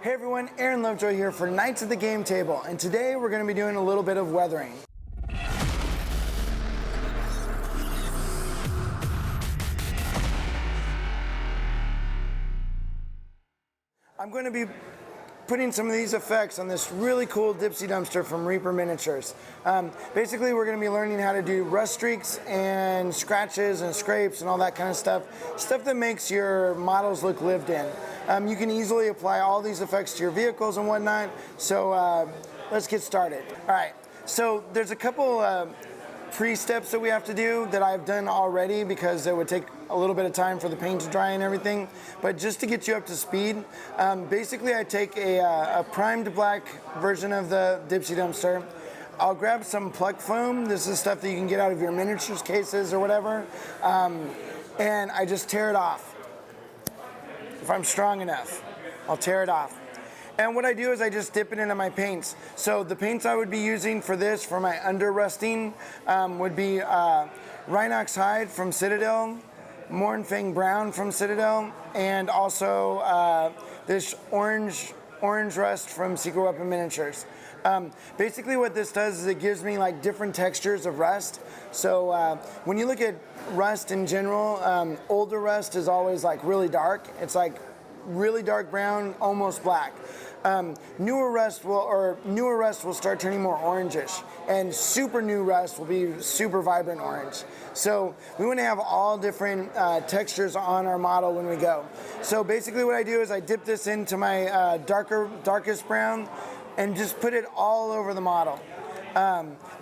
Hey everyone, Aaron Lovejoy here for Knights at the Game Table, and today we're going to be doing a little bit of weathering. I'm going to be putting some of these effects on this really cool Dipsy dumpster from Reaper Miniatures. Basically, we're going to be learning how to do rust streaks and scratches and scrapes and all that kind of stuff that makes your models look lived in. You can easily apply all these effects to your vehicles and whatnot, so let's get started. All right, so there's a couple pre-steps that we have to do that I've done already because it would take a little bit of time for the paint to dry and everything. But just to get you up to speed, basically I take a primed black version of the Dipsy dumpster. I'll grab some pluck foam. This is stuff that you can get out of your miniatures cases or whatever. And I just tear it off. If I'm strong enough, I'll tear it off. And what I do is I just dip it into my paints. So the paints I would be using for this, for my under rusting, would be Rhinox Hide from Citadel, Mournfang Brown from Citadel, and also this orange rust from Secret Weapon Miniatures. Basically what this does is it gives me like different textures of rust. So when you look at rust in general, older rust is always like really dark. It's like really dark brown, almost black. Newer rust will start turning more orangish, and super new rust will be super vibrant orange. So we want to have all different textures on our model when we go. So basically what I do is I dip this into my darkest brown and just put it all over the model.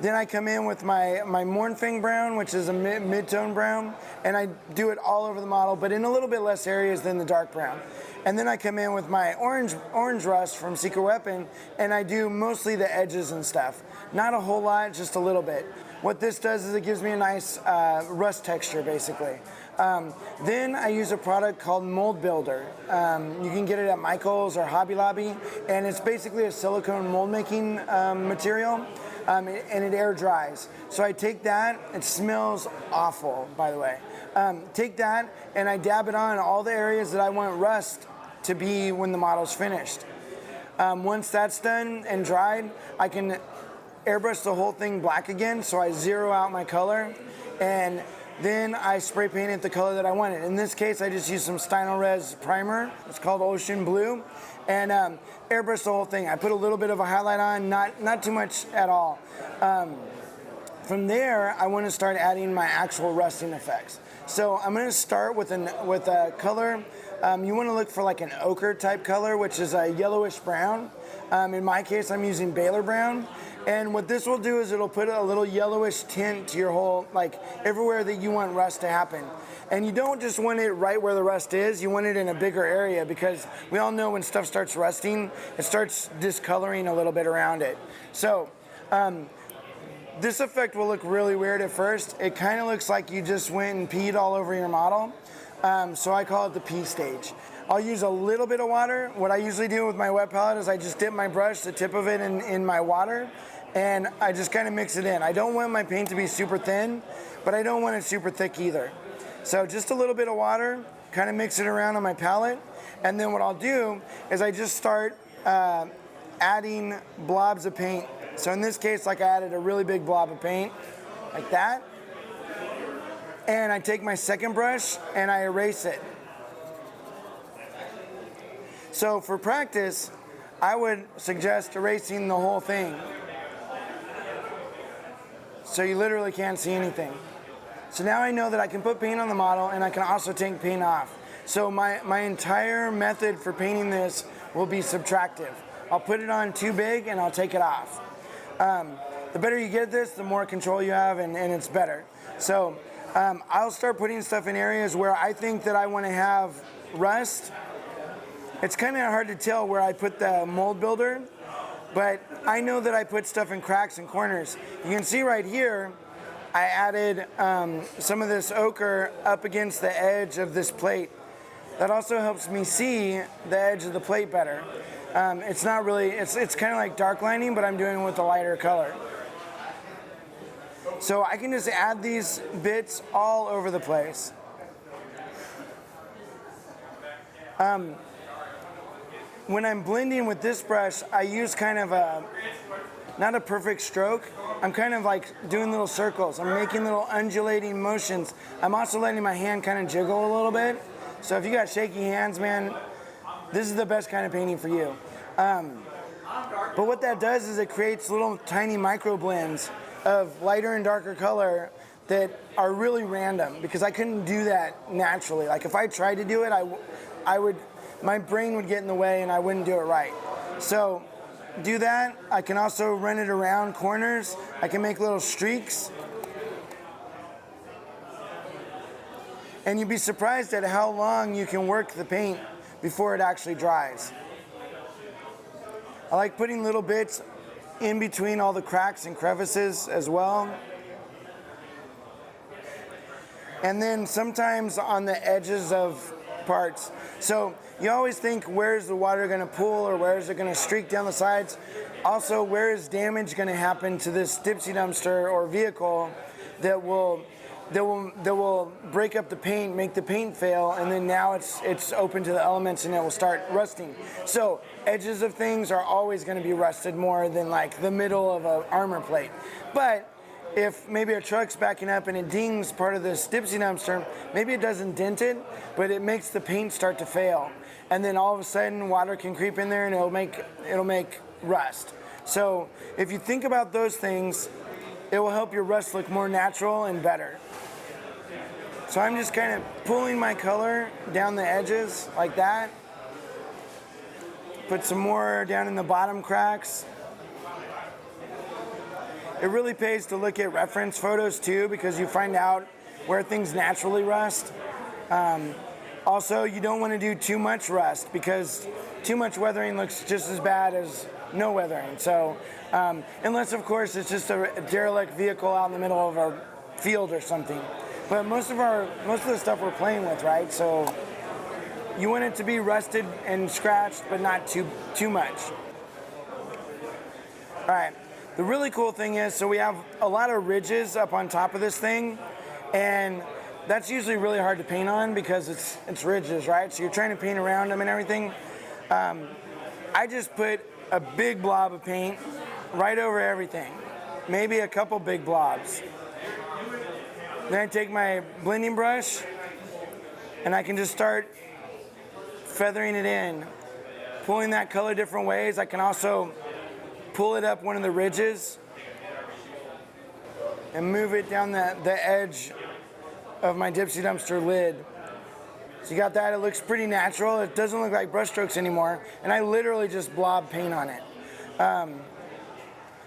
Then I come in with my Mournfang Brown, which is a mid-tone brown, and I do it all over the model, but in a little bit less areas than the dark brown. And then I come in with my orange rust from Secret Weapon, and I do mostly the edges and stuff. Not a whole lot, just a little bit. What this does is it gives me a nice rust texture, basically. Then I use a product called Mold Builder. You can get it at Michael's or Hobby Lobby, and it's basically a silicone mold making material. And it air dries. So I take that, it smells awful, by the way. Take that and I dab it on all the areas that I want rust to be when the model's finished. Once that's done and dried, I can airbrush the whole thing black again, so I zero out my color, and then I spray paint it the color that I wanted. In this case, I just used some Stynylrez primer. It's called Ocean Blue, and airbrush the whole thing. I put a little bit of a highlight on, not too much at all. From there, I want to start adding my actual rusting effects. So I'm going to start with a color. You want to look for like an ochre type color, which is a yellowish brown. In my case, I'm using Baylor Brown. And what this will do is it'll put a little yellowish tint to your whole, like everywhere that you want rust to happen. And you don't just want it right where the rust is, you want it in a bigger area, because we all know when stuff starts rusting, it starts discoloring a little bit around it. So this effect will look really weird at first. It kind of looks like you just went and peed all over your model. So I call it the pee stage. I'll use a little bit of water. What I usually do with my wet palette is I just dip my brush, the tip of it in my water, and I just kind of mix it in. I don't want my paint to be super thin, but I don't want it super thick either. So just a little bit of water, kind of mix it around on my palette, and then what I'll do is I just start adding blobs of paint. So in this case, like I added a really big blob of paint, like that, and I take my second brush and I erase it. So for practice, I would suggest erasing the whole thing. So you literally can't see anything. So now I know that I can put paint on the model and I can also take paint off. So my entire method for painting this will be subtractive. I'll put it on too big and I'll take it off. The better you get this, the more control you have, and it's better. So I'll start putting stuff in areas where I think that I want to have rust. It's kind of hard to tell where I put the mold builder, but I know that I put stuff in cracks and corners. You can see right here, I added some of this ochre up against the edge of this plate. That also helps me see the edge of the plate better. It's not really, it's kind of like dark lining, but I'm doing it with a lighter color. So I can just add these bits all over the place. when I'm blending with this brush, I use kind of not a perfect stroke. I'm kind of like doing little circles. I'm making little undulating motions. I'm also letting my hand kind of jiggle a little bit. So if you got shaky hands, man, this is the best kind of painting for you. But what that does is it creates little tiny micro blends of lighter and darker color that are really random, because I couldn't do that naturally. Like if I tried to do it, my brain would get in the way and I wouldn't do it right. So do that. I can also run it around corners. I can make little streaks. And you'd be surprised at how long you can work the paint before it actually dries. I like putting little bits in between all the cracks and crevices as well. And then sometimes on the edges of parts. So you always think, where's the water going to pool, or where is it going to streak down the sides? Also, where is damage going to happen to this Dipsy dumpster or vehicle that will break up the paint, make the paint fail, and then now it's open to the elements and it will start rusting. So edges of things are always going to be rusted more than like the middle of an armor plate. But if maybe a truck's backing up and it dings part of this Dipsy dumpster, maybe it doesn't dent it, but it makes the paint start to fail. And then all of a sudden water can creep in there and it'll make rust. So if you think about those things, it will help your rust look more natural and better. So I'm just kind of pulling my color down the edges like that. Put some more down in the bottom cracks. It really pays to look at reference photos too, because you find out where things naturally rust. Also, you don't want to do too much rust, because too much weathering looks just as bad as no weathering. So unless of course it's just a derelict vehicle out in the middle of a field or something. But most of the stuff we're playing with, right? So you want it to be rusted and scratched, but not too much. All right. The really cool thing is, so we have a lot of ridges up on top of this thing, and that's usually really hard to paint on because it's ridges, right? So you're trying to paint around them and everything. I just put a big blob of paint right over everything, maybe a couple big blobs. Then I take my blending brush and I can just start feathering it in, pulling that color different ways. I can also pull it up one of the ridges and move it down the edge of my Dipsy dumpster lid. So you got that. It looks pretty natural. It doesn't look like brush strokes anymore, and I literally just blob paint on it.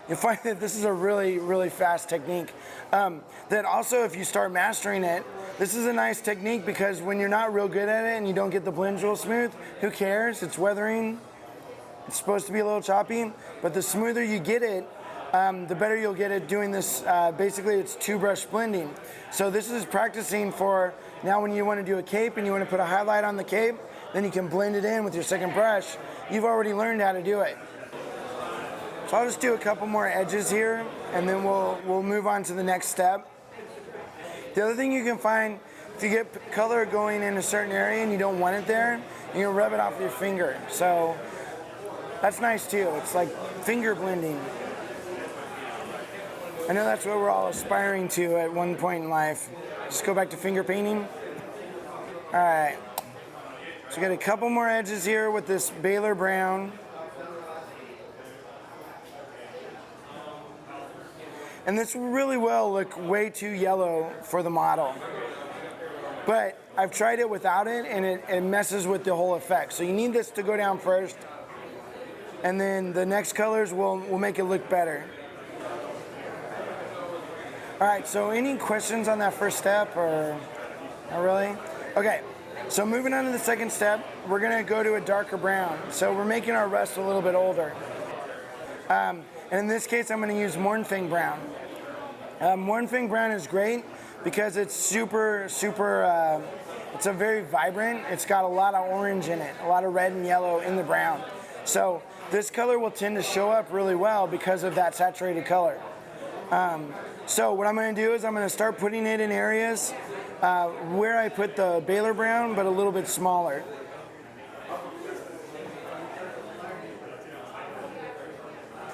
You'll find that this is a really, really fast technique. That also, if you start mastering it, this is a nice technique, because when you're not real good at it and you don't get the blends real smooth, who cares? It's weathering. It's supposed to be a little choppy, but the smoother you get it, the better you'll get at doing this. Basically, it's two-brush blending. So this is practicing for now when you want to do a cape and you want to put a highlight on the cape, then you can blend it in with your second brush. You've already learned how to do it. So I'll just do a couple more edges here, and then we'll move on to the next step. The other thing you can find, if you get color going in a certain area and you don't want it there, you can rub it off with your finger. So that's nice too. It's like finger blending. I know that's what we're all aspiring to at one point in life. Just go back to finger painting. All right. So we got a couple more edges here with this Baylor brown. And this really will look way too yellow for the model. But I've tried it without it, and it messes with the whole effect. So you need this to go down first, and then the next colors will make it look better. All right, so any questions on that first step, or not really? Okay, so moving on to the second step, we're gonna go to a darker brown. So we're making our rust a little bit older. And in this case, I'm gonna use Mournfang brown. Mournfang brown is great because it's super, it's a very vibrant, it's got a lot of orange in it, a lot of red and yellow in the brown. So this color will tend to show up really well because of that saturated color. So what I'm going to do is I'm going to start putting it in areas where I put the Baylor brown, but a little bit smaller.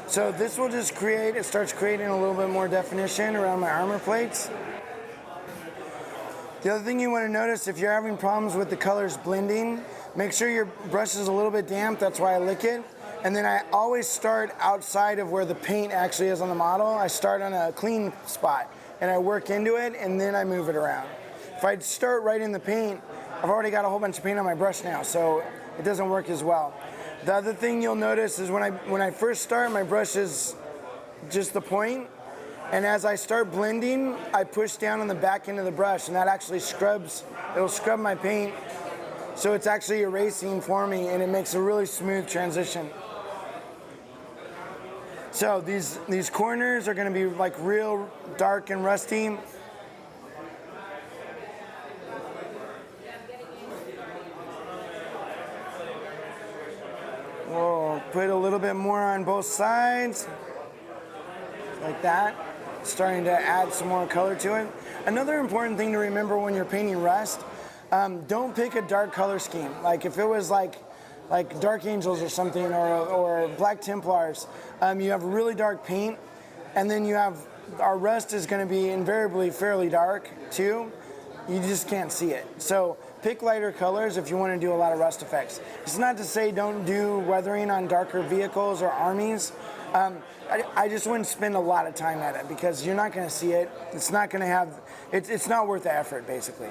So this will just create, it starts creating a little bit more definition around my armor plates. The other thing you want to notice, if you're having problems with the colors blending, make sure your brush is a little bit damp, that's why I lick it. And then I always start outside of where the paint actually is on the model. I start on a clean spot and I work into it and then I move it around. If I start right in the paint, I've already got a whole bunch of paint on my brush now, so it doesn't work as well. The other thing you'll notice is when I first start, my brush is just the point, and as I start blending, I push down on the back end of the brush, and that actually scrubs, it'll scrub my paint, so it's actually erasing for me, and it makes a really smooth transition. So these corners are going to be like real dark and rusty. We'll put a little bit more on both sides, like that, starting to add some more color to it. Another important thing to remember when you're painting rust, don't pick a dark color scheme. Like if it was like Dark Angels or something, or Black Templars, you have really dark paint, and then you have, our rust is going to be invariably fairly dark too. You just can't see it. So pick lighter colors if you want to do a lot of rust effects. It's not to say don't do weathering on darker vehicles or armies. I just wouldn't spend a lot of time at it because you're not going to see it. It's not going to have, it's not worth the effort basically.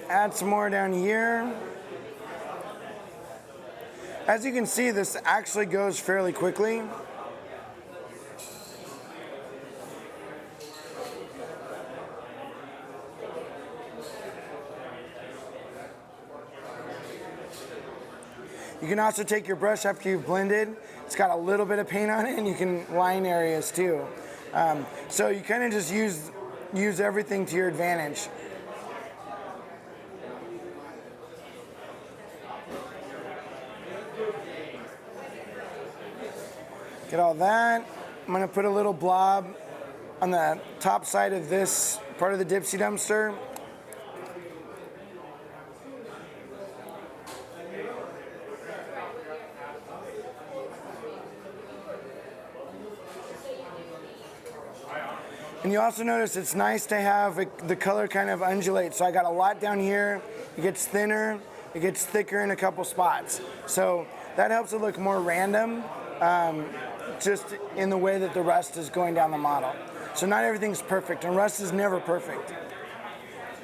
Add some more down here. As you can see, this actually goes fairly quickly. You can also take your brush after you've blended. It's got a little bit of paint on it, and you can line areas too. So you kind of just use everything to your advantage. Get all that. I'm gonna put a little blob on the top side of this part of the Dipsy dumpster. And you also notice it's nice to have the color kind of undulate. So I got a lot down here, it gets thinner, it gets thicker in a couple spots. So that helps it look more random, just in the way that the rust is going down the model. So not everything's perfect, and rust is never perfect.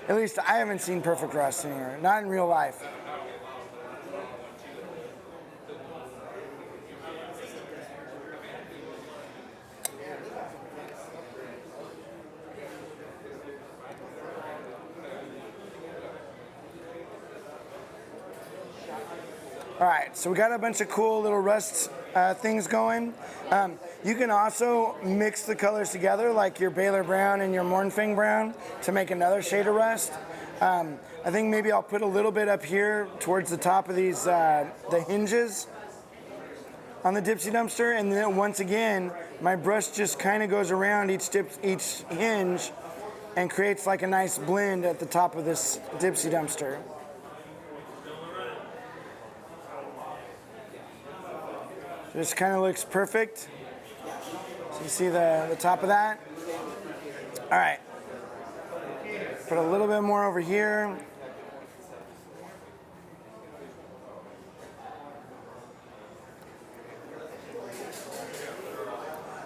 At least I haven't seen perfect rust anywhere, not in real life. All right, so we got a bunch of cool little rust things going. You can also mix the colors together, like your Baylor Brown and your Mornfing Brown, to make another shade of rust. I think maybe I'll put a little bit up here towards the top of these, the hinges on the Dipsy dumpster, and then once again, my brush just kind of goes around each hinge and creates like a nice blend at the top of this Dipsy dumpster. This kind of looks perfect. So you see the top of that? All right. Put a little bit more over here.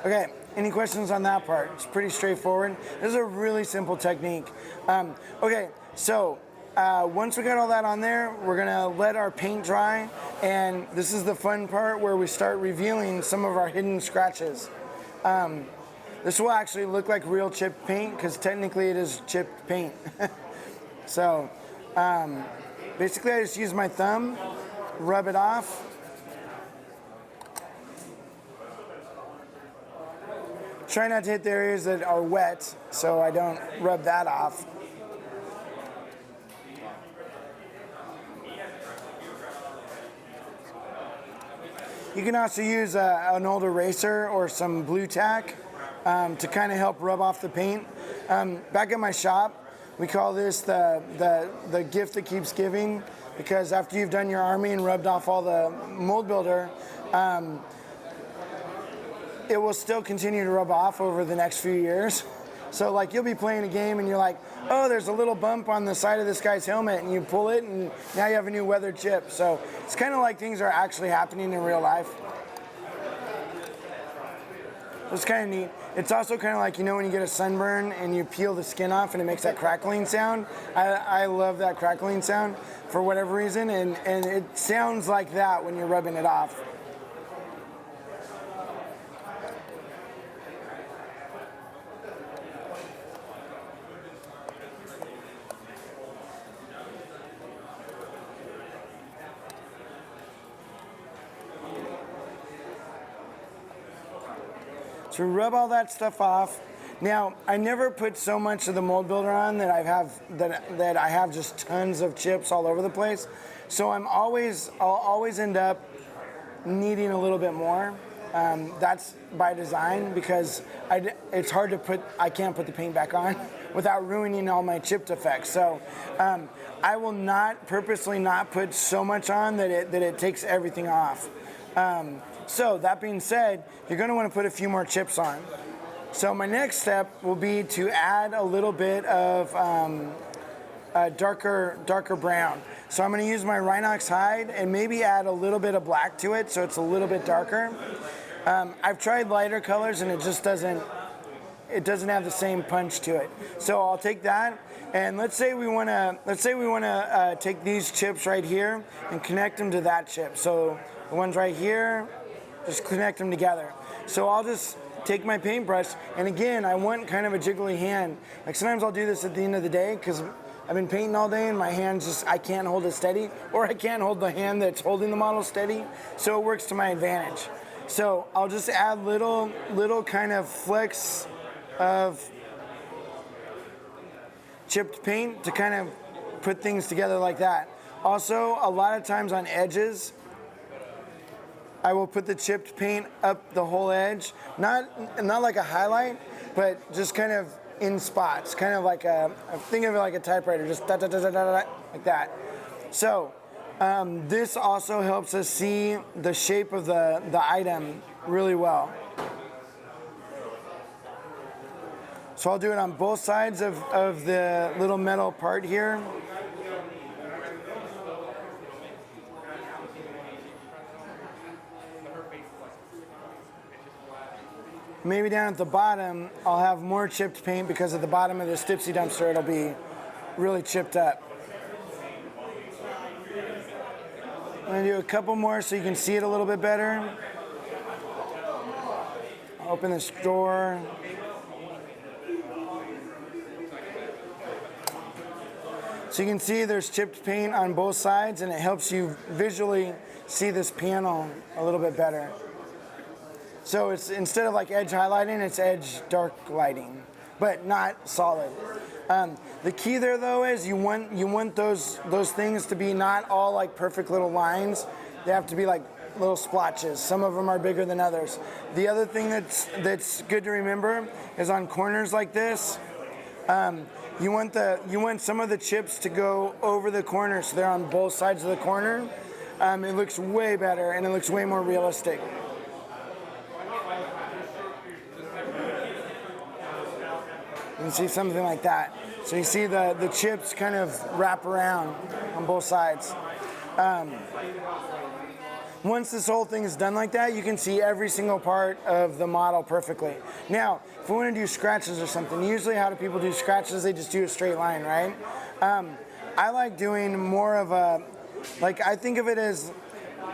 Okay, any questions on that part? It's pretty straightforward. This is a really simple technique. Okay, so once we got all that on there, we're gonna let our paint dry, and this is the fun part where we start revealing some of our hidden scratches. This will actually look like real chipped paint because technically it is chipped paint. So basically I just use my thumb, rub it off. Try not to hit the areas that are wet so I don't rub that off. You can also use an old eraser or some blue tack to kind of help rub off the paint. Back at my shop, We call this the gift that keeps giving, because after you've done your army and rubbed off all the mold builder, it will still continue to rub off over the next few years. So like you'll be playing a game and you're like, oh, there's a little bump on the side of this guy's helmet, and you pull it and now you have a new weathered chip. So it's kind of like things are actually happening in real life. It's kind of neat. It's also kind of like, you know, when you get a sunburn and you peel the skin off and it makes that crackling sound. I love that crackling sound for whatever reason, and it sounds like that when you're rubbing it off. So rub all that stuff off. Now, I never put so much of the mold builder on that I have just tons of chips all over the place. So I'll always end up needing a little bit more. That's by design, because it's hard to put. I can't put the paint back on without ruining all my chipped effects. So I will not purposely not put so much on that it takes everything off. So that being said, you're going to want to put a few more chips on. So my next step will be to add a little bit of darker brown. So I'm going to use my Rhinox hide and maybe add a little bit of black to it, so it's a little bit darker. I've tried lighter colors and it just doesn't have the same punch to it. So I'll take that, and let's say we want to take these chips right here and connect them to that chip. So the ones right here, just connect them together. So I'll just take my paintbrush, and again, I want kind of a jiggly hand. Like sometimes I'll do this at the end of the day because I've been painting all day and my hands just, I can't hold it steady, or I can't hold the hand that's holding the model steady. So it works to my advantage. So I'll just add little kind of flecks of chipped paint to kind of put things together like that. Also, a lot of times on edges, I will put the chipped paint up the whole edge, not like a highlight, but just kind of in spots, kind of like think of it like a typewriter, just da, da, da, da, da, da, like that. So this also helps us see the shape of the item really well. So I'll do it on both sides of the little metal part here. Maybe down at the bottom, I'll have more chipped paint because at the bottom of this Dipsy dumpster, it'll be really chipped up. I'm gonna do a couple more so you can see it a little bit better. I'll open this door. So you can see there's chipped paint on both sides, and it helps you visually see this panel a little bit better. So it's, instead of like edge highlighting, it's edge dark lighting, but not solid. The key there though is you want those things to be not all like perfect little lines. They have to be like little splotches. Some of them are bigger than others. The other thing that's good to remember is on corners like this, you want some of the chips to go over the corner, so they're on both sides of the corner. It looks way better and it looks way more realistic. You can see something like that. So you see the chips kind of wrap around on both sides. Once this whole thing is done like that, you can see every single part of the model perfectly. Now, if we want to do scratches or something, usually how do people do scratches? They just do a straight line, right? I like doing more of a, like I think of it as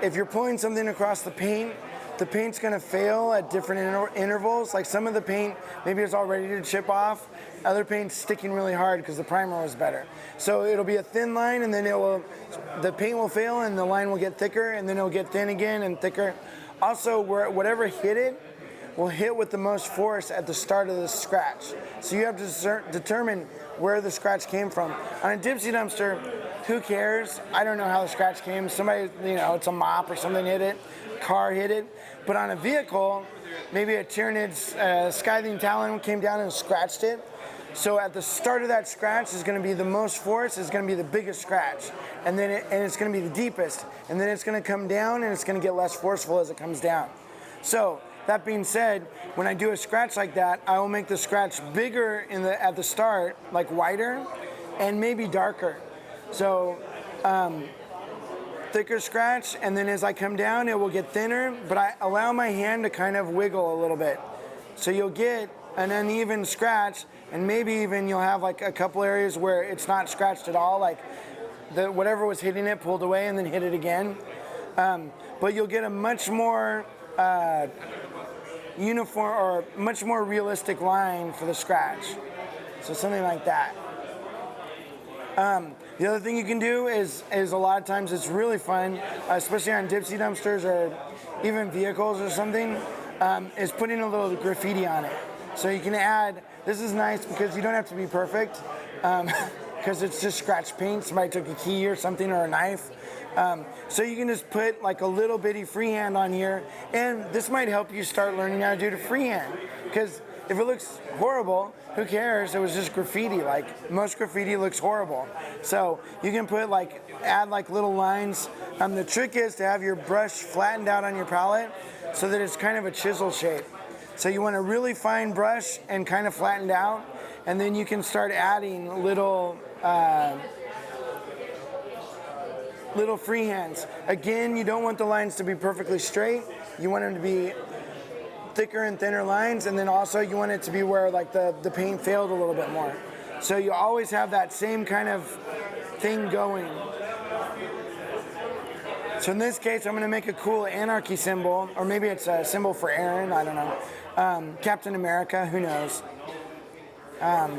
if you're pulling something across the paint's going to fail at different intervals. Like some of the paint, maybe it's all ready to chip off. Other paint's sticking really hard because the primer was better. So it'll be a thin line, and then the paint will fail and the line will get thicker, and then it'll get thin again and thicker. Also, whatever hit it will hit with the most force at the start of the scratch. So you have to determine where the scratch came from. On a Dipsy dumpster, who cares? I don't know how the scratch came. Somebody, it's a mop or something hit it, car hit it. But on a vehicle, maybe a Tyrannid's scything talon came down and scratched it. So at the start of that scratch is going to be the most force, is going to be the biggest scratch, and then it's going to be the deepest, and then it's going to come down and it's going to get less forceful as it comes down. So that being said, when I do a scratch like that, I will make the scratch bigger at the start, like wider, and maybe darker. So thicker scratch, and then as I come down, it will get thinner, but I allow my hand to kind of wiggle a little bit. So you'll get an uneven scratch, and maybe even you'll have like a couple areas where it's not scratched at all, like whatever was hitting it pulled away and then hit it again. But you'll get a much more uniform or much more realistic line for the scratch. So something like that. The other thing you can do is a lot of times it's really fun, especially on Dipsy dumpsters or even vehicles or something, is putting a little graffiti on it. So you can add, this is nice because you don't have to be perfect, because it's just scratch paint. Somebody took a key or something or a knife. So you can just put like a little bitty freehand on here, and this might help you start learning how to do it freehand, because if it looks horrible, who cares? It was just graffiti. Like, most graffiti looks horrible. So you can add like little lines. The trick is to have your brush flattened out on your palette so that it's kind of a chisel shape. So you want a really fine brush and kind of flattened out, and then you can start adding little freehands. Again, you don't want the lines to be perfectly straight. You want them to be thicker and thinner lines, and then also you want it to be where like the paint failed a little bit more. So you always have that same kind of thing going. So in this case, I'm going to make a cool anarchy symbol, or maybe it's a symbol for Aaron, I don't know. Captain America, who knows. A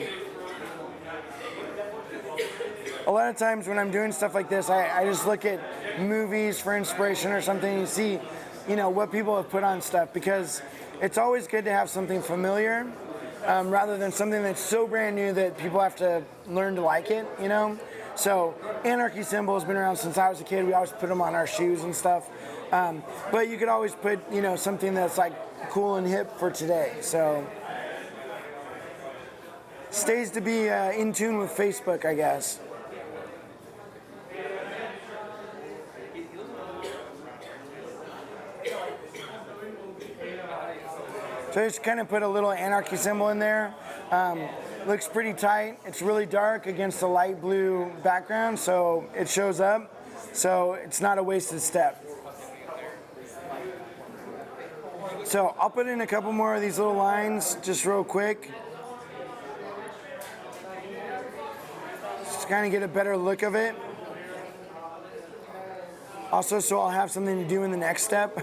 lot of times when I'm doing stuff like this, I just look at movies for inspiration or something, and you see, what people have put on stuff, because it's always good to have something familiar, rather than something that's so brand new that people have to learn to like it, So anarchy symbol has been around since I was a kid. We always put them on our shoes and stuff. But you could always put, something that's like cool and hip for today. So stays to be in tune with Facebook, I guess. So I just kind of put a little anarchy symbol in there. Looks pretty tight. It's really dark against a light blue background, so it shows up. So it's not a wasted step. So I'll put in a couple more of these little lines just real quick. Just kind of get a better look of it. Also, so I'll have something to do in the next step.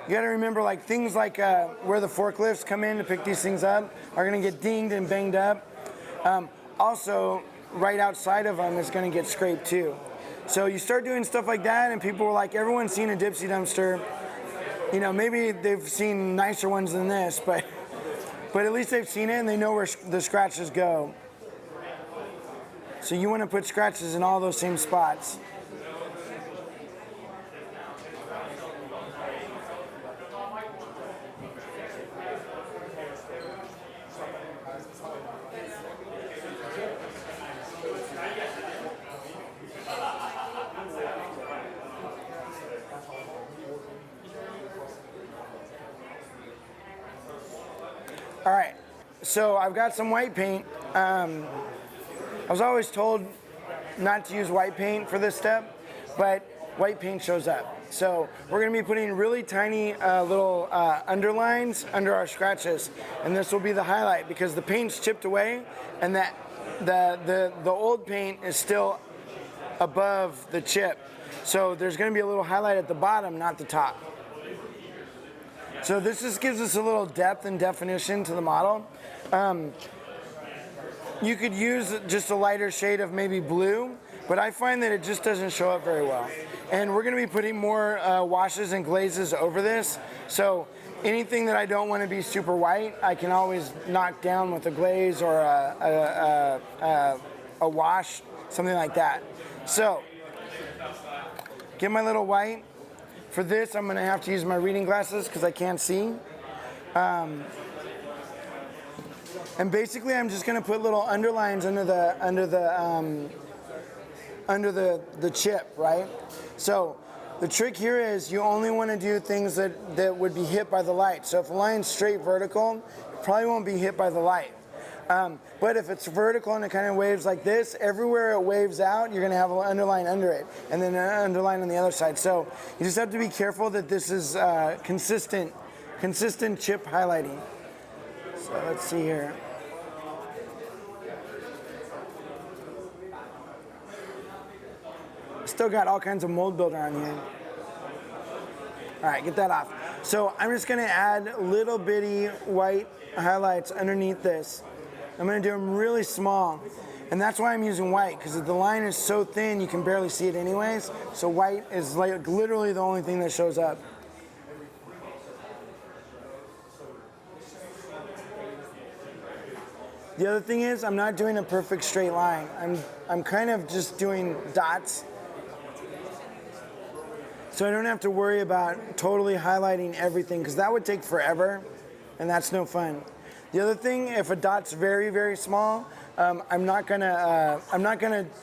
You gotta remember, things like where the forklifts come in to pick these things up are gonna get dinged and banged up. Also, right outside of them is gonna get scraped too. So you start doing stuff like that, and people were like, everyone's seen a Dipsy dumpster. Maybe they've seen nicer ones than this, but at least they've seen it and they know where the scratches go. So you wanna put scratches in all those same spots. All right, so I've got some white paint. I was always told not to use white paint for this step, but white paint shows up. So we're gonna be putting really tiny little underlines under our scratches, and this will be the highlight because the paint's chipped away, and that the old paint is still above the chip. So there's gonna be a little highlight at the bottom, not the top. So this just gives us a little depth and definition to the model. You could use just a lighter shade of maybe blue, but I find that it just doesn't show up very well. And we're gonna be putting more washes and glazes over this. So anything that I don't wanna be super white, I can always knock down with a glaze or a wash, something like that. So, get my little white. For this, I'm gonna have to use my reading glasses because I can't see. And basically, I'm just going to put little underlines under the chip, right? So the trick here is you only want to do things that would be hit by the light. So if a line's straight vertical, it probably won't be hit by the light. But if it's vertical and it kind of waves like this, everywhere it waves out, you're going to have an underline under it, and then an underline on the other side. So you just have to be careful that this is consistent chip highlighting. So let's see here. Still got all kinds of mold builder on here. All right, get that off. So I'm just going to add little bitty white highlights underneath this. I'm going to do them really small, and that's why I'm using white, because the line is so thin you can barely see it anyways. So white is like literally the only thing that shows up. The other thing is I'm not doing a perfect straight line. I'm kind of just doing dots. So I don't have to worry about totally highlighting everything, because that would take forever, and that's no fun. The other thing, if a dot's very, very small, I'm not gonna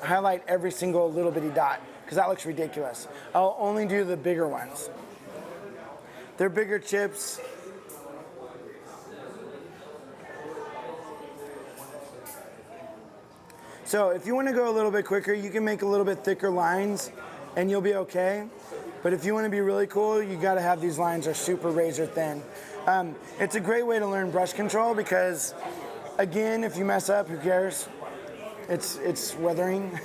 highlight every single little bitty dot, because that looks ridiculous. I'll only do the bigger ones. They're bigger chips. So if you want to go a little bit quicker, you can make a little bit thicker lines, and you'll be okay. But if you want to be really cool, you got to have these lines are super razor thin. It's a great way to learn brush control, because, again, if you mess up, who cares? It's weathering.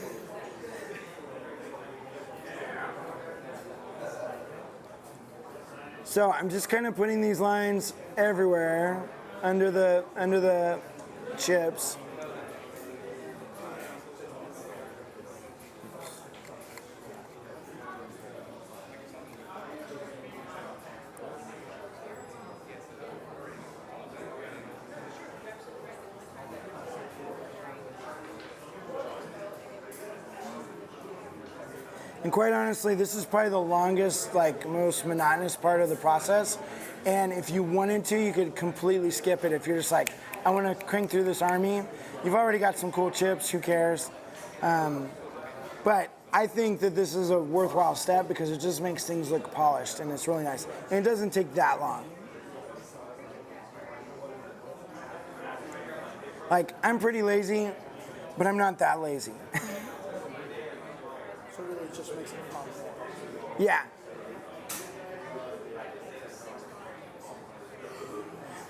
So I'm just kind of putting these lines everywhere under the chips. And quite honestly, this is probably the longest, most monotonous part of the process. And if you wanted to, you could completely skip it. If you're just like, I want to crank through this army, you've already got some cool chips, who cares? But I think that this is a worthwhile step, because it just makes things look polished, and it's really nice. And it doesn't take that long. I'm pretty lazy, but I'm not that lazy. So really it just makes it polished. Yeah.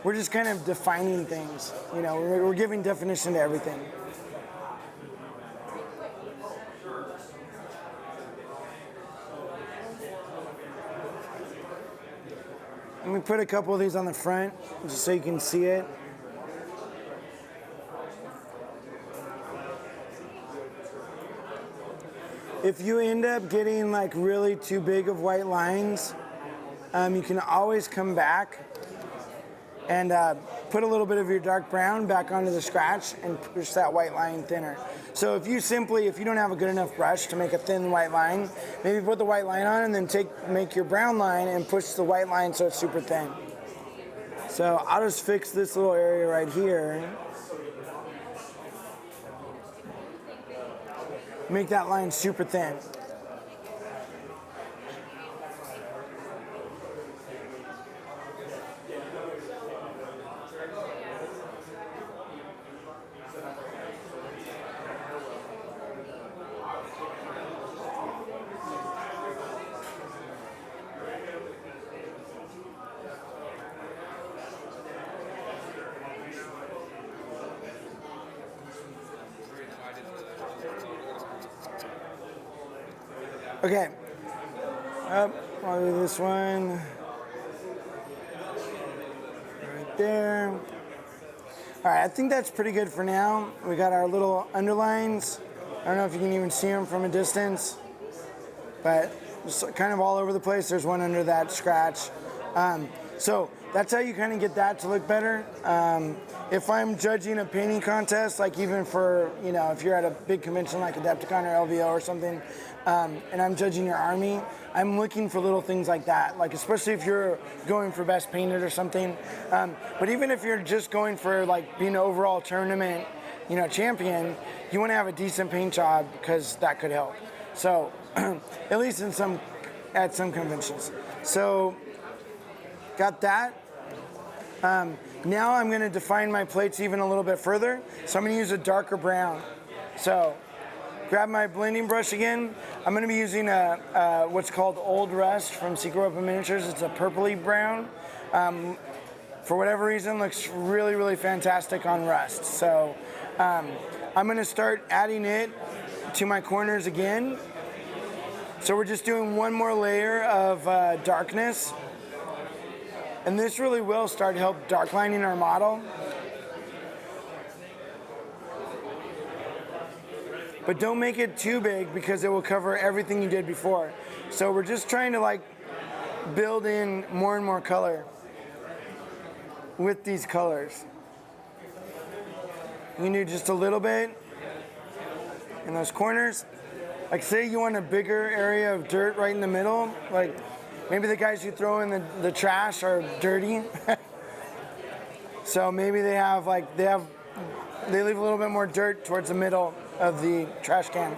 We're just kind of defining things. We're giving definition to everything. Let me put a couple of these on the front, just so you can see it. If you end up getting really too big of white lines, you can always come back and put a little bit of your dark brown back onto the scratch and push that white line thinner. So if you don't have a good enough brush to make a thin white line, maybe put the white line on and then make your brown line and push the white line so it's super thin. So I'll just fix this little area right here. Make that line super thin. Okay, I'll do this one right there. All right, I think that's pretty good for now. We got our little underlines. I don't know if you can even see them from a distance, but just kind of all over the place. There's one under that scratch. So that's how you kind of get that to look better. If I'm judging a painting contest, like even for, if you're at a big convention like Adepticon or LVO or something, and I'm judging your army, I'm looking for little things like that, like especially if you're going for best painted or something. But even if you're just going for like being an overall tournament, champion, you want to have a decent paint job because that could help. So at least at some conventions. So got that. Now I'm going to define my plates even a little bit further. So I'm going to use a darker brown. So grab my blending brush again. I'm going to be using what's called Old Rust from Secret Weapon Miniatures. It's a purpley brown. For whatever reason, looks really, really fantastic on rust. So I'm going to start adding it to my corners again. So we're just doing one more layer of darkness. And this really will start to help dark lining our model. But don't make it too big because it will cover everything you did before. So we're just trying to build in more and more color with these colors. You can do just a little bit in those corners. Like say you want a bigger area of dirt right in the middle, like maybe the guys you throw in the trash are dirty. So maybe they leave a little bit more dirt towards the middle of the trash can.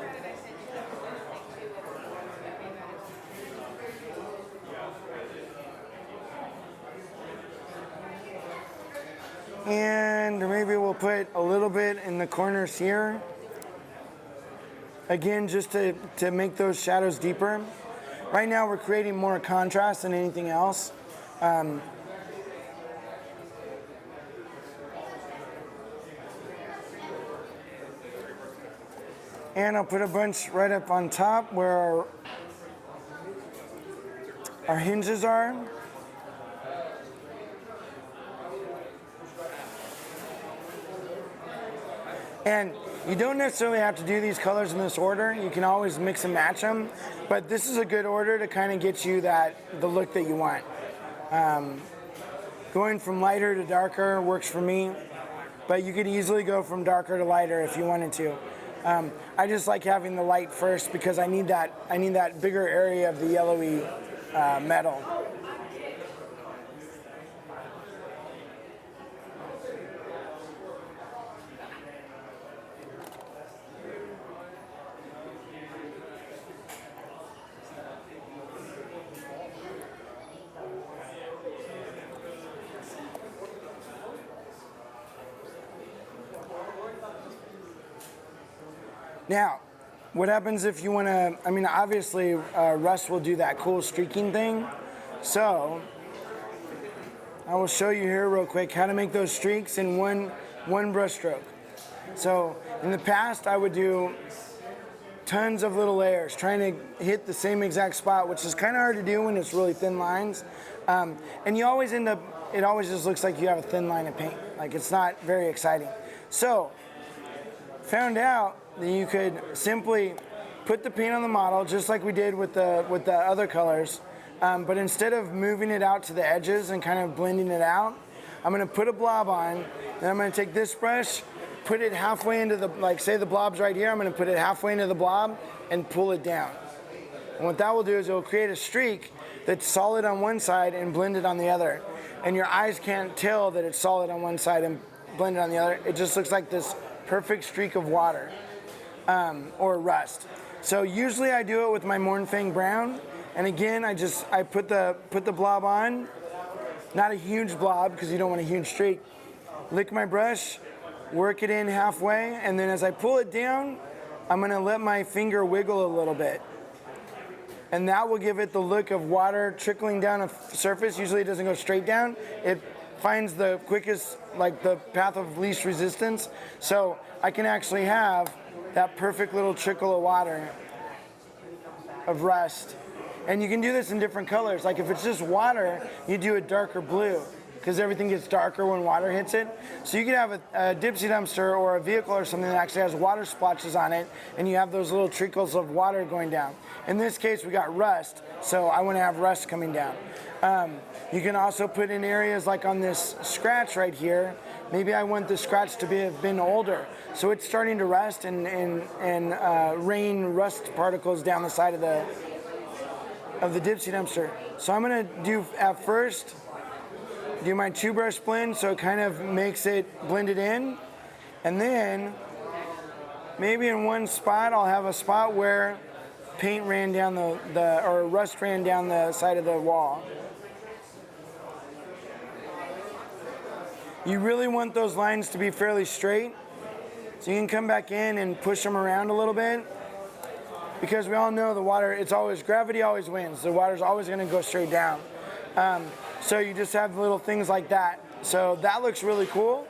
And maybe we'll put a little bit in the corners here. Again, just to make those shadows deeper. Right now we're creating more contrast than anything else. And I'll put a bunch right up on top where our hinges are. And you don't necessarily have to do these colors in this order. You can always mix and match them. But this is a good order to kind of get you the look that you want. Going from lighter to darker works for me. But you could easily go from darker to lighter if you wanted to. I just like having the light first because I need that bigger area of the yellowy metal. Now, what happens if you want to, obviously rust will do that cool streaking thing. So, I will show you here real quick how to make those streaks in one brush stroke. So, in the past, I would do tons of little layers, trying to hit the same exact spot, which is kind of hard to do when it's really thin lines. And you always end up, it always just looks like you have a thin line of paint. Like, it's not very exciting. So, found out that you could simply put the paint on the model just like we did with the other colors, but instead of moving it out to the edges and kind of blending it out, I'm going to put a blob on, then I'm going to take this brush, put it halfway into say the blob's right here, I'm going to put it halfway into the blob and pull it down. And what that will do is it will create a streak that's solid on one side and blended on the other. And your eyes can't tell that it's solid on one side and blended on the other. It just looks like this perfect streak of water. Or rust. So usually I do it with my Mornfang brown, and again I put the blob on, not a huge blob because you don't want a huge streak. Lick my brush, work it in halfway, and then as I pull it down, I'm going to let my finger wiggle a little bit, and that will give it the look of water trickling down a surface. Usually it doesn't go straight down. It finds the quickest, the path of least resistance, so I can actually have that perfect little trickle of water of rust. And you can do this in different colors. Like if it's just water, you do a darker blue. because everything gets darker when water hits it. So you could have a Dipsy dumpster or a vehicle or something that actually has water splotches on it, and you have those little trickles of water going down. In this case, we got rust, so I want to have rust coming down. You can also put in areas like on this scratch right here. Maybe I want the scratch to have been older, so it's starting to rust and rain rust particles down the side of the Dipsy dumpster. So I'm gonna do at first do my 2-brush blend so it kind of makes it blended in, and then maybe in one spot I'll have a spot where paint ran down or rust ran down the side of the wall. You really want those lines to be fairly straight, so you can come back in and push them around a little bit, because we all know the water, gravity always wins. The water's always gonna go straight down. So you just have little things like that. So that looks really cool.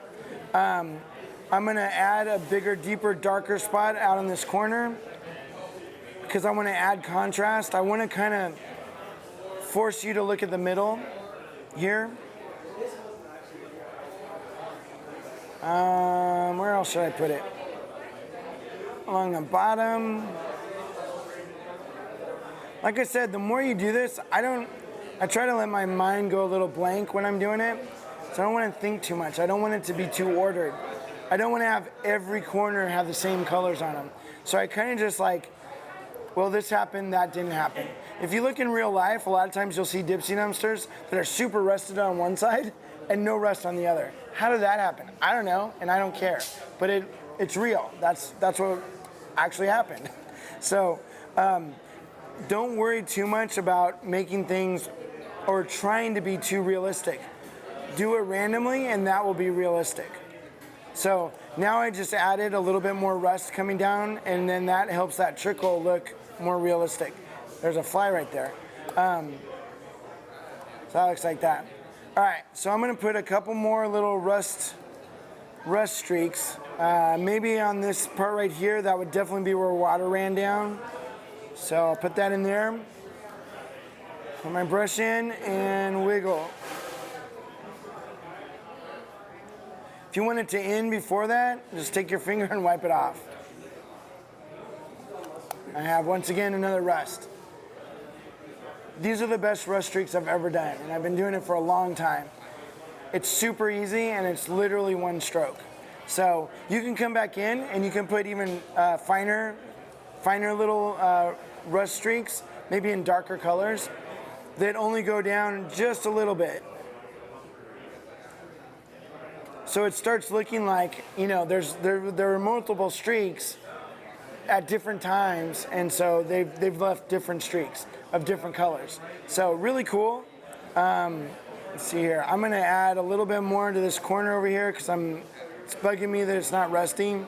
I'm gonna add a bigger, deeper, darker spot out in this corner because I wanna add contrast. I wanna kind of force you to look at the middle here. Where else should I put it? Along the bottom. Like I said, the more you do this, I try to let my mind go a little blank when I'm doing it. So I don't want to think too much. I don't want it to be too ordered. I don't want to have every corner have the same colors on them. So I kind of just like, well, this happened, that didn't happen. If you look in real life, a lot of times you'll see Dipsy dumpsters that are super rusted on one side and no rust on the other. How did that happen? I don't know, and I don't care. But it's real. That's what actually happened. So don't worry too much about making things or trying to be too realistic. Do it randomly, and that will be realistic. So now I just added a little bit more rust coming down, and then that helps that trickle look more realistic. There's a fly right there. So that looks like that. All right, so I'm gonna put a couple more little rust streaks. Maybe on this part right here, that would definitely be where water ran down. So I'll put that in there. Put my brush in and wiggle. If you want it to end before that, just take your finger and wipe it off. I have, once again, another rust. These are the best rust streaks I've ever done, and I've been doing it for a long time. It's super easy, and it's literally one stroke. So you can come back in, and you can put even finer little rust streaks, maybe in darker colors, that only go down just a little bit. So it starts looking like, you know, there are multiple streaks at different times, and so they've left different streaks of different colors. So really cool. Let's see here. I'm gonna add a little bit more into this corner over here because it's bugging me that it's not rusty.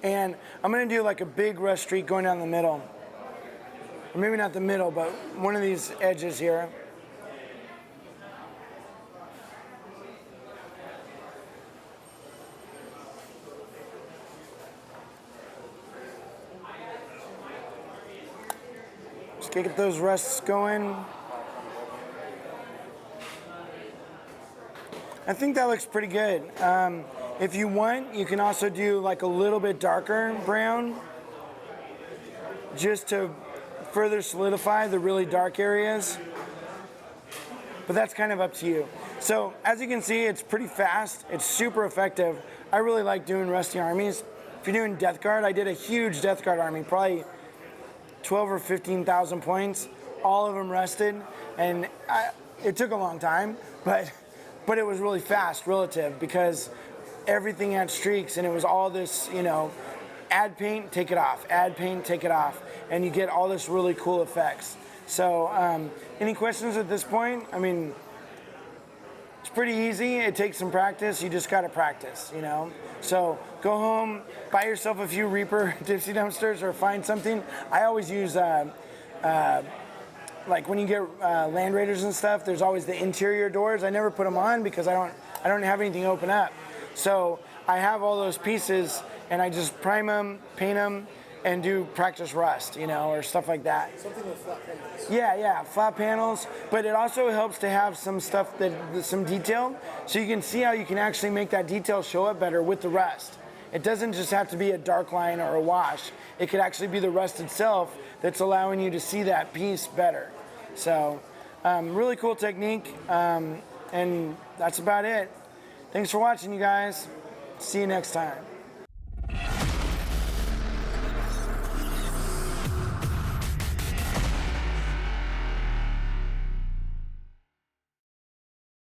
And I'm gonna do like a big rust streak going down the middle. Or maybe not the middle, but one of these edges here. Just get those rusts going. I think that looks pretty good. If you want, you can also do like a little bit darker brown, just to further solidify the really dark areas. But that's kind of up to you. So as you can see, it's pretty fast. It's super effective. I really like doing rusty armies. If you're doing Death Guard, I did a huge Death Guard army, probably 12 or 15,000 points, all of them rusted, and it took a long time, but it was really fast relative because everything had streaks, and it was all this, you know, add paint, take it off, add paint, take it off, and you get all this really cool effects. So any questions at this point? I mean, it's pretty easy. It takes some practice. You just got to practice, you know. So go home, buy yourself a few Reaper Dipsy dumpsters, or find something. I always use like when you get Land Raiders and stuff, there's always the interior doors. I never put them on because I don't have anything open up. So I have all those pieces, and I just prime them, paint them, and do practice rust, or stuff like that. Something with flat panels. Yeah, flat panels, but it also helps to have some stuff some detail, so you can see how you can actually make that detail show up better with the rust. It doesn't just have to be a dark line or a wash. It could actually be the rust itself that's allowing you to see that piece better. So, really cool technique, and that's about it. Thanks for watching, you guys. See you next time.